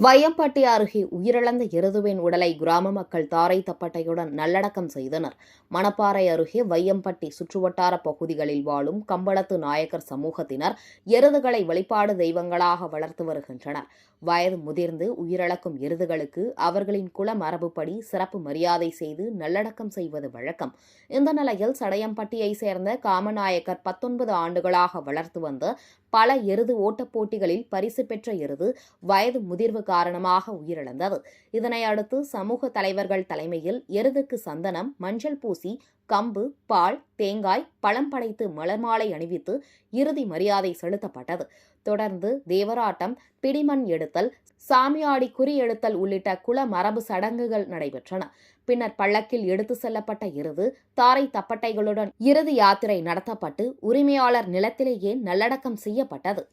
வையம்பட்டி அருகே உயிரிழந்த எருதுவின் உடலை கிராம மக்கள் தாரை தப்பட்டையுடன் நல்லடக்கம் செய்தனர். மணப்பாறை அருகே வையம்பட்டி சுற்றுவட்டார பகுதிகளில் வாழும் கம்பளத்து நாயக்கர் சமூகத்தினர் எருதுகளை வழிபாடு தெய்வங்களாக வளர்த்து வருகின்றனர். வயது முதிர்ந்து உயிரிழக்கும் எருதுகளுக்கு அவர்களின் குல மரபுப்படி சிறப்பு மரியாதை செய்து நல்லடக்கம் செய்வது வழக்கம். இந்த நிலையில் சடையம்பட்டியை சேர்ந்த காமநாயக்கர் 19 ஆண்டுகளாக வளர்த்து வந்த பல எருது ஓட்டப் போட்டிகளில் பரிசு பெற்ற எருது வயது முதிர்வு காரணமாக உயிரிழந்தது. இதனை அடுத்து சமூக தலைவர்கள் தலைமையில் எருதுக்கு சந்தனம், மஞ்சள் பூசி, கம்பு, பால், தேங்காய், பழம் படைத்து மலர் மாலை அணிவித்து இறுதி மரியாதை செலுத்தப்பட்டது. தொடர்ந்து தேவராட்டம், பிடிமண் எடுத்தல், சாமியாடி குறி எடுத்தல் உள்ளிட்ட குல மரபு சடங்குகள் நடைபெற்றன. பின்னர் பல்லக்கில் எடுத்து செல்லப்பட்ட எருது தாரை தப்பட்டைகளுடன் இறுதி யாத்திரை நடத்தப்பட்டு உரிமையாளர் நிலத்திலேயே நல்லடக்கம் செய்யப்பட்டது.